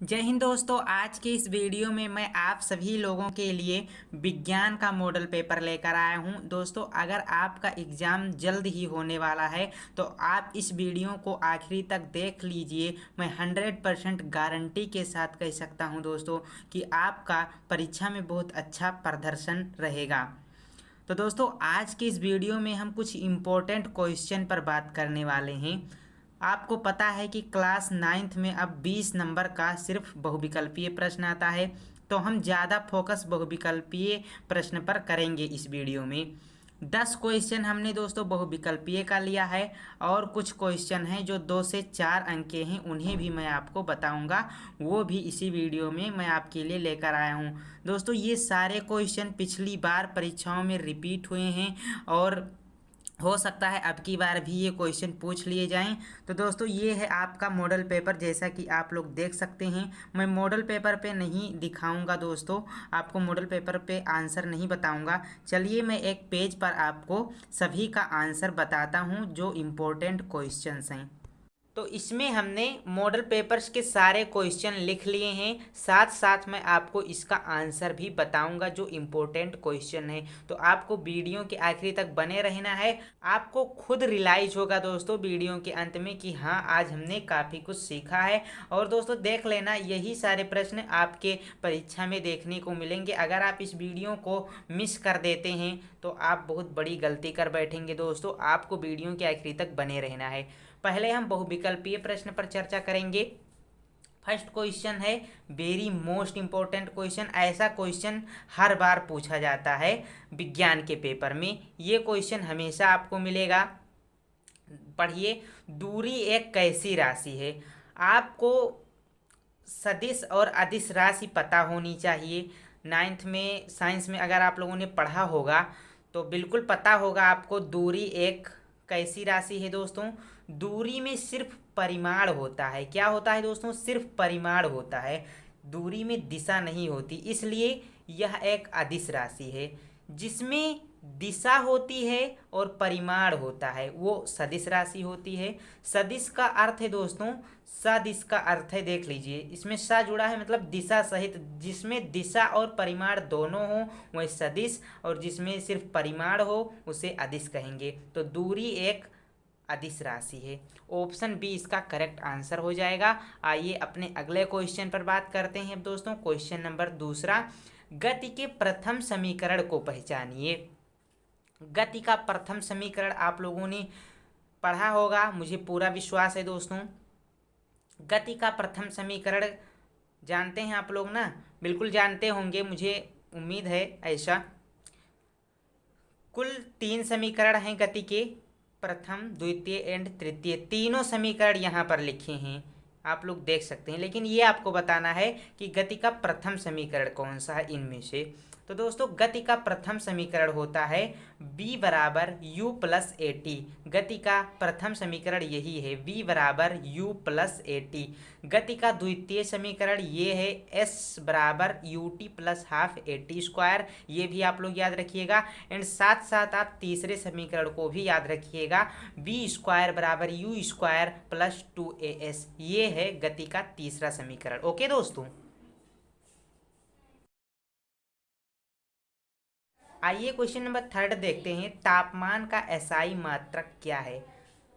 जय हिंद दोस्तों। आज के इस वीडियो में मैं आप सभी लोगों के लिए विज्ञान का मॉडल पेपर लेकर आया हूं। दोस्तों, अगर आपका एग्ज़ाम जल्द ही होने वाला है तो आप इस वीडियो को आखिरी तक देख लीजिए। मैं 100% गारंटी के साथ कह सकता हूं दोस्तों कि आपका परीक्षा में बहुत अच्छा प्रदर्शन रहेगा। तो दोस्तों, आज की इस वीडियो में हम कुछ इम्पोर्टेंट क्वेश्चन पर बात करने वाले हैं। आपको पता है कि क्लास 9th में अब 20 नंबर का सिर्फ बहुविकल्पीय प्रश्न आता है, तो हम ज़्यादा फोकस बहुविकल्पीय प्रश्न पर करेंगे इस वीडियो में। 10 क्वेश्चन हमने दोस्तों बहुविकल्पीय का लिया है और कुछ क्वेश्चन हैं जो 2 से 4 अंक के हैं, उन्हें भी मैं आपको बताऊंगा। वो भी इसी वीडियो में मैं आपके लिए लेकर आया हूं। दोस्तों, ये सारे क्वेश्चन पिछली बार परीक्षाओं में रिपीट हुए हैं और हो सकता है अब की बार भी ये क्वेश्चन पूछ लिए जाएं। तो दोस्तों, ये है आपका मॉडल पेपर, जैसा कि आप लोग देख सकते हैं। मैं मॉडल पेपर पे नहीं दिखाऊंगा दोस्तों, आपको मॉडल पेपर पे आंसर नहीं बताऊंगा। चलिए मैं एक पेज पर आपको सभी का आंसर बताता हूं जो इम्पोर्टेंट क्वेश्चंस हैं। तो इसमें हमने मॉडल पेपर्स के सारे क्वेश्चन लिख लिए हैं, साथ साथ मैं आपको इसका आंसर भी बताऊंगा जो इम्पोर्टेंट क्वेश्चन है। तो आपको वीडियो के आखिरी तक बने रहना है। आपको खुद रियलाइज होगा दोस्तों वीडियो के अंत में कि हाँ, आज हमने काफ़ी कुछ सीखा है। और दोस्तों देख लेना, यही सारे प्रश्न आपके परीक्षा में देखने को मिलेंगे। अगर आप इस वीडियो को मिस कर देते हैं तो आप बहुत बड़ी गलती कर बैठेंगे दोस्तों। आपको वीडियो के आखिरी तक बने रहना है। पहले हम बहुविकल्पीय प्रश्न पर चर्चा करेंगे। फर्स्ट क्वेश्चन है वेरी मोस्ट इंपॉर्टेंट क्वेश्चन। ऐसा क्वेश्चन हर बार पूछा जाता है विज्ञान के पेपर में। ये क्वेश्चन हमेशा आपको मिलेगा। पढ़िए, दूरी एक कैसी राशि है। आपको सदिश और अदिश राशि पता होनी चाहिए। 9th में साइंस में अगर आप लोगों ने पढ़ा होगा तो बिल्कुल पता होगा आपको दूरी एक कैसी राशि है दोस्तों। दूरी में सिर्फ परिमाण होता है। क्या होता है दोस्तों? सिर्फ परिमाण होता है, दूरी में दिशा नहीं होती, इसलिए यह एक अदिश राशि है। जिसमें दिशा होती है और परिमाण होता है वो सदिश राशि होती है। सदिश का अर्थ है दोस्तों, सदिश का अर्थ है, देख लीजिए, इसमें सा जुड़ा है मतलब दिशा सहित। जिसमें दिशा और परिमाण दोनों हो वह सदिश, और जिसमें सिर्फ परिमाण हो उसे अदिश कहेंगे। तो दूरी एक अदिश राशि है। ऑप्शन बी इसका करेक्ट आंसर हो जाएगा। आइए अपने अगले क्वेश्चन पर बात करते हैं दोस्तों। क्वेश्चन नंबर दूसरा, गति के प्रथम समीकरण को पहचानिए। गति का प्रथम समीकरण आप लोगों ने पढ़ा होगा, मुझे पूरा विश्वास है दोस्तों। गति का प्रथम समीकरण जानते हैं आप लोग ना? बिल्कुल जानते होंगे, मुझे उम्मीद है ऐसा। कुल 3 समीकरण हैं गति के, प्रथम, द्वितीय एंड तृतीय। तीनों समीकरण यहाँ पर लिखे हैं, आप लोग देख सकते हैं। लेकिन ये आपको बताना है कि गति का प्रथम समीकरण कौन सा है इनमें से। तो दोस्तों, गति का प्रथम समीकरण होता है b बराबर u प्लस ए टी। गति का प्रथम समीकरण यही है, v बराबर u प्लस ए टी। गति का द्वितीय समीकरण ये है, s बराबर U T plus half A T square. ये भी आप लोग याद रखिएगा। एंड साथ साथ आप तीसरे समीकरण को भी याद रखिएगा, v स्क्वायर बराबर यू स्क्वायर प्लस 2as। ये है गति का तीसरा समीकरण। ओके दोस्तों, आइए क्वेश्चन नंबर थर्ड देखते हैं। तापमान का एसआई मात्रक क्या है?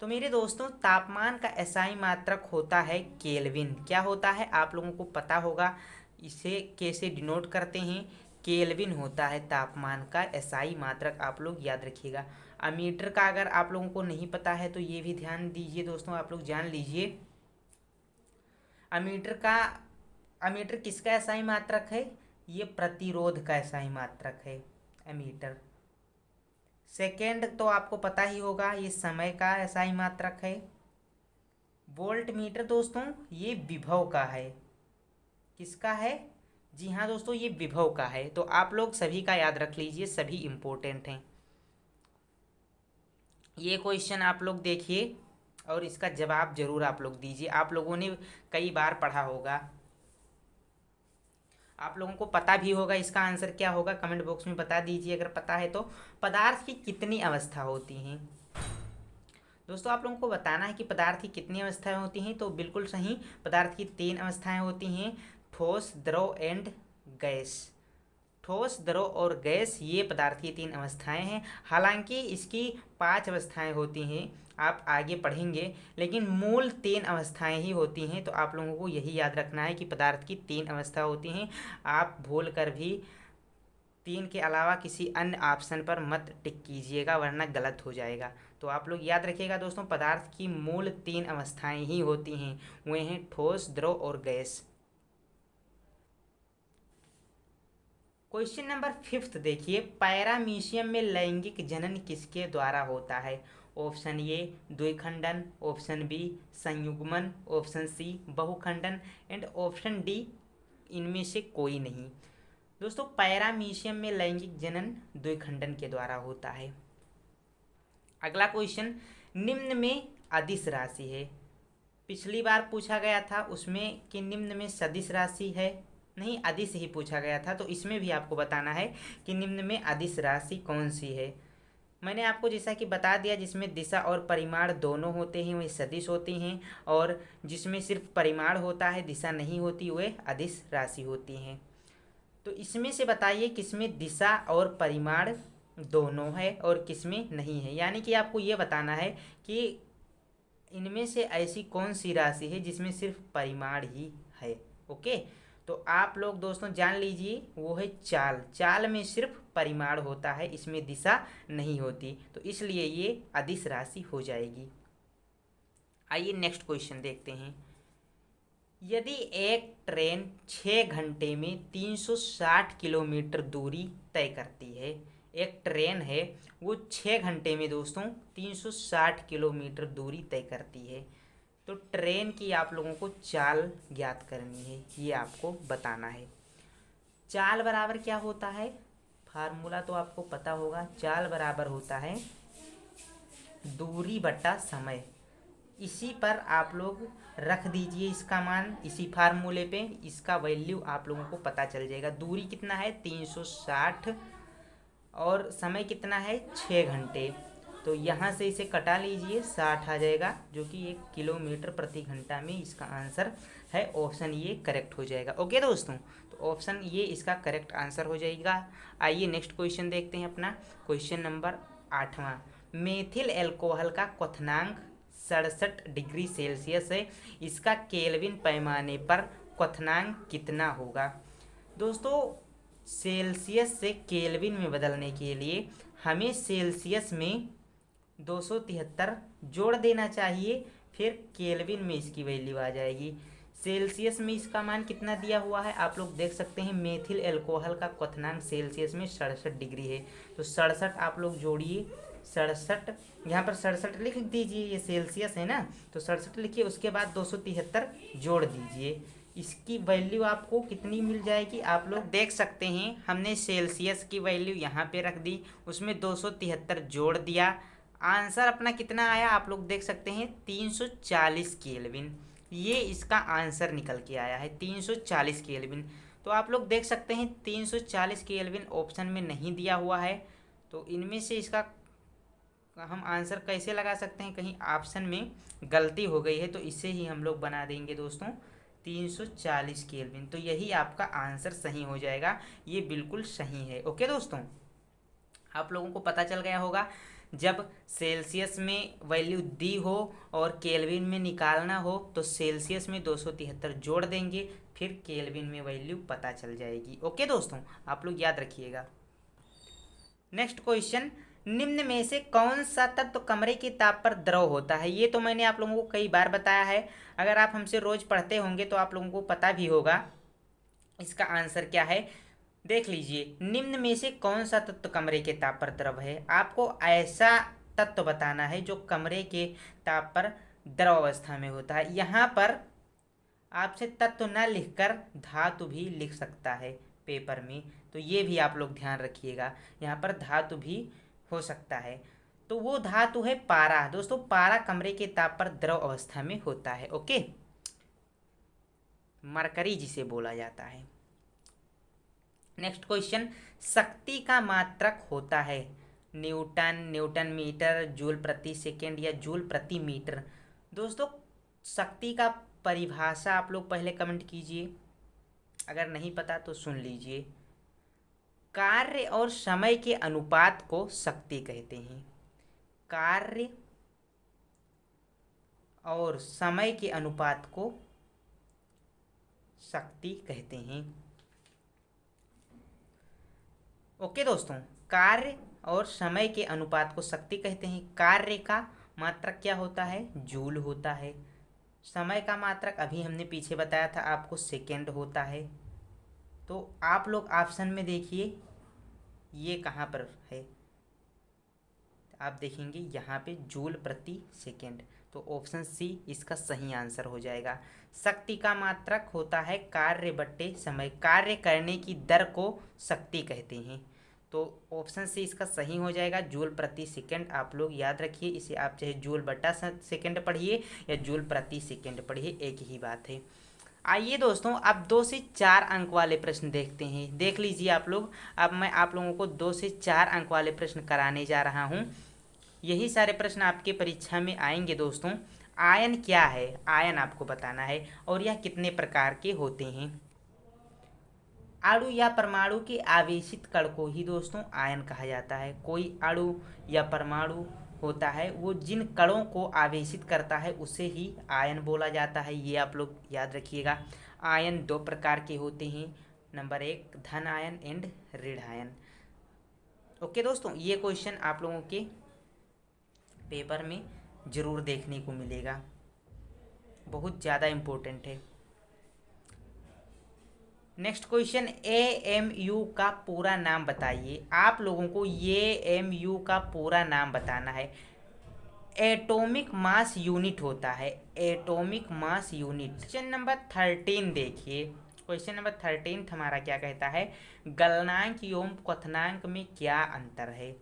तो मेरे दोस्तों, तापमान का एसआई मात्रक होता है केल्विन। क्या होता है आप लोगों को पता होगा, इसे कैसे डिनोट करते हैं? केल्विन होता है तापमान का एसआई मात्रक, आप लोग याद रखिएगा। अमीटर का अगर आप लोगों को नहीं पता है तो ये भी ध्यान दीजिए दोस्तों, आप लोग जान लीजिए। अमीटर का, अमीटर किसका एसआई मात्रक है? ये प्रतिरोध का एसआई मात्रक है एमीटर। सेकेंड तो आपको पता ही होगा, ये समय का एसआई मात्रक है। वोल्ट मीटर दोस्तों ये विभव का है। किसका है? जी हाँ दोस्तों, ये विभव का है। तो आप लोग सभी का याद रख लीजिए, सभी इंपॉर्टेंट हैं। ये क्वेश्चन आप लोग देखिए और इसका जवाब जरूर आप लोग दीजिए। आप लोगों ने कई बार पढ़ा होगा, आप लोगों को पता भी होगा। इसका आंसर क्या होगा कमेंट बॉक्स में बता दीजिए अगर पता है तो। पदार्थ की कितनी अवस्था होती हैं? दोस्तों आप लोगों को बताना है कि पदार्थ की कितनी अवस्थाएं होती हैं। तो बिल्कुल सही, पदार्थ की 3 अवस्थाएं होती हैं, ठोस, द्रव एंड गैस। ठोस, द्रव और गैस, ये पदार्थ की 3 अवस्थाएं हैं। हालांकि इसकी 5 अवस्थाएं होती हैं, आप आगे पढ़ेंगे, लेकिन मूल 3 अवस्थाएं ही होती हैं। तो आप लोगों को यही याद रखना है कि पदार्थ की 3 अवस्था होती हैं। आप भूल कर भी 3 के अलावा किसी अन्य ऑप्शन पर मत टिक कीजिएगा, वरना गलत हो जाएगा। तो आप लोग याद रखिएगा दोस्तों, पदार्थ की मूल 3 अवस्थाएं ही होती हैं, वे हैं ठोस, द्रव और गैस। क्वेश्चन नंबर 5 देखिए, पैरामीशियम में लैंगिक जनन किसके द्वारा होता है? ऑप्शन ए द्विखंडन, ऑप्शन बी संयुग्मन, ऑप्शन सी बहुखंडन एंड ऑप्शन डी इनमें से कोई नहीं। दोस्तों पैरामीशियम में लैंगिक जनन द्विखंडन के द्वारा होता है। अगला क्वेश्चन, निम्न में अदिश राशि है। पिछली बार पूछा गया था उसमें कि निम्न में सदिश राशि है, नहीं अदिश ही पूछा गया था। तो इसमें भी आपको बताना है कि निम्न में अदिश राशि कौन सी है। मैंने आपको जैसा कि बता दिया, जिसमें दिशा और परिमाण दोनों होते हैं वही सदिश होती हैं, और जिसमें सिर्फ परिमाण होता है दिशा नहीं होती वे अदिश राशि होती हैं। तो इसमें से बताइए किसमें दिशा और परिमाण दोनों है और किसमें नहीं है। यानी कि आपको ये बताना है कि इनमें से ऐसी कौन सी राशि है जिसमें सिर्फ परिमाण ही है। ओके, तो आप लोग दोस्तों जान लीजिए वो है चाल। चाल में सिर्फ परिमाण होता है, इसमें दिशा नहीं होती, तो इसलिए ये अदिश राशि हो जाएगी। आइए नेक्स्ट क्वेश्चन देखते हैं। यदि एक ट्रेन 6 घंटे में 360 किलोमीटर दूरी तय करती है, एक ट्रेन है वो 6 घंटे में दोस्तों 360 किलोमीटर दूरी तय करती है, तो ट्रेन की आप लोगों को चाल ज्ञात करनी है, ये आपको बताना है। चाल बराबर क्या होता है, फार्मूला तो आपको पता होगा। चाल बराबर होता है दूरी बटा समय। इसी पर आप लोग रख दीजिए इसका मान, इसी फार्मूले पे इसका वैल्यू आप लोगों को पता चल जाएगा। दूरी कितना है 360 और समय कितना है 6 घंटे। तो यहाँ से इसे कटा लीजिए, 60 आ जाएगा, जो कि 1 किलोमीटर प्रति घंटा में इसका आंसर है। ऑप्शन ये करेक्ट हो जाएगा। ओके दोस्तों, तो ऑप्शन ये इसका करेक्ट आंसर हो जाएगा। आइए नेक्स्ट क्वेश्चन देखते हैं अपना, क्वेश्चन नंबर 8वां। मेथिल एल्कोहल का क्वथनांक 67 डिग्री सेल्सियस है, इसका केल्विन पैमाने पर क्वथनांक कितना होगा? दोस्तों सेल्सियस से केल्विन में बदलने के लिए हमें सेल्सियस में 273 जोड़ देना चाहिए, फिर केल्विन में इसकी वैल्यू आ जाएगी। सेल्सियस में इसका मान कितना दिया हुआ है आप लोग देख सकते हैं, मेथिल एल्कोहल का क्वथनांक सेल्सियस में 67 डिग्री है। तो 67 आप लोग जोड़िए, 67 यहाँ पर 67 लिख दीजिए, ये सेल्सियस है ना, तो 67 लिखिए, उसके बाद 273 जोड़ दीजिए, इसकी वैल्यू आपको कितनी मिल जाएगी आप लोग देख सकते हैं। हमने सेल्सियस की वैल्यू यहाँ पे रख दी, उसमें 273 जोड़ दिया, आंसर अपना कितना आया आप लोग देख सकते हैं 340 केल्विन। ये इसका आंसर निकल के आया है 340 केल्विन। तो आप लोग देख सकते हैं 340 केल्विन ऑप्शन में नहीं दिया हुआ है, तो इनमें से इसका हम आंसर कैसे लगा सकते हैं, कहीं ऑप्शन में गलती हो गई है, तो इसे ही हम लोग बना देंगे दोस्तों 340 केल्विन। तो यही आपका आंसर सही हो जाएगा, ये बिल्कुल सही है। ओके दोस्तों, आप लोगों को पता चल गया होगा, जब सेल्सियस में वैल्यू दी हो और केल्विन में निकालना हो तो सेल्सियस में 273 जोड़ देंगे, फिर केल्विन में वैल्यू पता चल जाएगी। ओके दोस्तों, आप लोग याद रखिएगा। नेक्स्ट क्वेश्चन, निम्न में से कौन सा तत्व कमरे के ताप पर द्रव होता है? ये तो मैंने आप लोगों को कई बार बताया है, अगर आप हमसे रोज पढ़ते होंगे तो आप लोगों को पता भी होगा इसका आंसर क्या है। देख लीजिए, निम्न में से कौन सा तत्व कमरे के ताप पर द्रव है। आपको ऐसा तत्व बताना है जो कमरे के ताप पर द्रव अवस्था में होता है। यहाँ पर आपसे तत्व न लिखकर धातु भी लिख सकता है पेपर में, तो ये भी आप लोग ध्यान रखिएगा, यहाँ पर धातु भी हो सकता है। तो वो धातु है पारा। दोस्तों पारा कमरे के ताप पर द्रव अवस्था में होता है। ओके, मरकरी जिसे बोला जाता है। नेक्स्ट क्वेश्चन, शक्ति का मात्रक होता है, न्यूटन, न्यूटन मीटर, जूल प्रति सेकेंड या जूल प्रति मीटर। दोस्तों शक्ति का परिभाषा आप लोग पहले कमेंट कीजिए, अगर नहीं पता तो सुन लीजिए। कार्य और समय के अनुपात को शक्ति कहते हैं। कार्य और समय के अनुपात को शक्ति कहते हैं। ओके दोस्तों, कार्य और समय के अनुपात को शक्ति कहते हैं। कार्य का मात्रक क्या होता है? जूल होता है। समय का मात्रक अभी हमने पीछे बताया था आपको, सेकेंड होता है। तो आप लोग ऑप्शन में देखिए ये कहाँ पर है, आप देखेंगे यहाँ पे जूल प्रति सेकेंड, तो ऑप्शन सी इसका सही आंसर हो जाएगा। शक्ति का मात्रक होता है कार्य बट्टे समय, कार्य करने की दर को शक्ति कहते हैं। तो ऑप्शन सी इसका सही हो जाएगा, जूल प्रति सेकेंड। आप लोग याद रखिए इसे, आप चाहे जूल बट्टा सेकेंड पढ़िए या जूल प्रति सेकेंड पढ़िए, एक ही बात है। आइए दोस्तों अब 2 से 4 अंक वाले प्रश्न देखते हैं। देख लीजिए आप लोग, अब मैं आप लोगों को 2 से 4 अंक वाले प्रश्न कराने जा रहा हूँ। यही सारे प्रश्न आपके परीक्षा में आएंगे दोस्तों। आयन क्या है, आयन आपको बताना है, और यह कितने प्रकार के होते हैं। अणु या परमाणु के आवेशित कण को ही दोस्तों आयन कहा जाता है। कोई अणु या परमाणु होता है, वो जिन कणों को आवेशित करता है उसे ही आयन बोला जाता है। ये आप लोग याद रखिएगा। आयन 2 प्रकार के होते हैं, नंबर 1 धन आयन एंड ऋण आयन। ओके दोस्तों, ये क्वेश्चन आप लोगों के पेपर में ज़रूर देखने को मिलेगा, बहुत ज़्यादा इम्पोर्टेंट है। नेक्स्ट क्वेश्चन, AMU का पूरा नाम बताइए। आप लोगों को AMU का पूरा नाम बताना है। एटॉमिक मास यूनिट होता है, atomic mass unit. Question number 13 देखिए, क्वेश्चन नंबर 13 हमारा क्या कहता है, गलनांक एवं क्वथनांक में क्या अंतर है।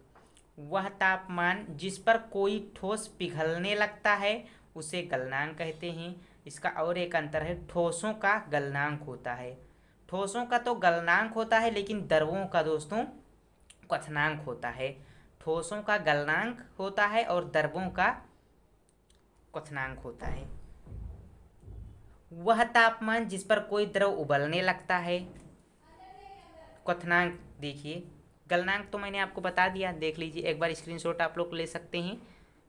वह तापमान जिस पर कोई ठोस पिघलने लगता है उसे गलनांक कहते हैं। इसका और एक अंतर है, ठोसों का गलनांक होता है। ठोसों का तो गलनांक होता है, लेकिन द्रवों का दोस्तों क्वथनांक होता है। ठोसों का गलनांक होता है और द्रवों का क्वथनांक होता है। वह तापमान जिस पर कोई द्रव उबलने लगता है, क्वथनांक देखिए। गलनांक तो मैंने आपको बता दिया, देख लीजिए एक बार, स्क्रीनशॉट आप लोग ले सकते हैं,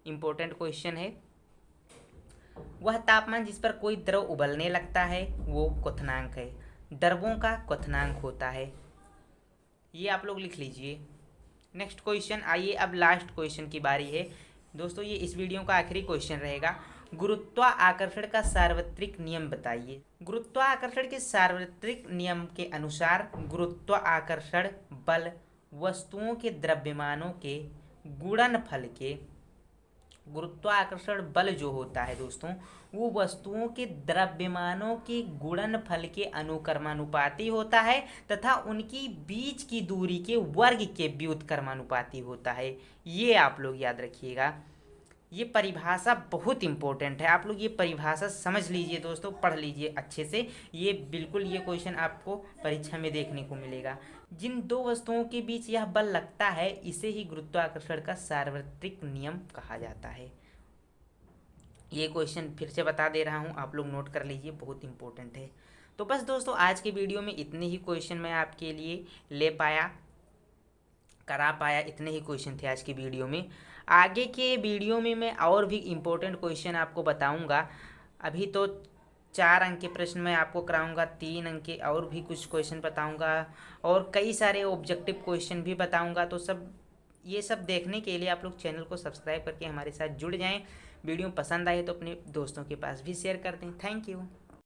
इंपॉर्टेंट क्वेश्चन है। वह तापमान जिस पर कोई द्रव उबलने लगता है वो क्वथनांक है, द्रवों का क्वथनांक होता है। ये आप लोग लिख लीजिए। नेक्स्ट क्वेश्चन, आइए अब लास्ट क्वेश्चन की बारी है दोस्तों, ये इस वीडियो का आखिरी क्वेश्चन रहेगा। गुरुत्वाकर्षण का सार्वत्रिक नियम बताइए। गुरुत्वाकर्षण के सार्वत्रिक नियम के अनुसार गुरुत्वाकर्षण बल वस्तुओं के द्रव्यमानों के गुणनफल के, गुरुत्वाकर्षण बल जो होता है दोस्तों वो वस्तुओं के द्रव्यमानों के गुणनफल के अनुक्रमानुपाती होता है तथा उनकी बीच की दूरी के वर्ग के व्युत्क्रमानुपाती होता है। ये आप लोग याद रखिएगा, ये परिभाषा बहुत इंपॉर्टेंट है। आप लोग ये परिभाषा समझ लीजिए दोस्तों, पढ़ लीजिए अच्छे से। ये बिल्कुल ये क्वेश्चन आपको परीक्षा में देखने को मिलेगा। जिन दो वस्तुओं के बीच यह बल लगता है इसे ही गुरुत्वाकर्षण का सार्वत्रिक नियम कहा जाता है। ये क्वेश्चन फिर से बता दे रहा हूँ, आप लोग नोट कर लीजिए, बहुत इंपॉर्टेंट है। तो बस दोस्तों आज के वीडियो में इतने ही क्वेश्चन मैं आपके लिए ले पाया, करा पाया, इतने ही क्वेश्चन थे आज की वीडियो में। आगे के वीडियो में मैं और भी इम्पोर्टेंट क्वेश्चन आपको बताऊंगा। अभी तो 4 अंक के प्रश्न मैं आपको कराऊंगा, 3 अंक के और भी कुछ क्वेश्चन बताऊंगा और कई सारे ऑब्जेक्टिव क्वेश्चन भी बताऊंगा। तो ये सब देखने के लिए आप लोग चैनल को सब्सक्राइब करके हमारे साथ जुड़ जाएं। वीडियो पसंद आए तो अपने दोस्तों के पास भी शेयर कर दें। Thank you.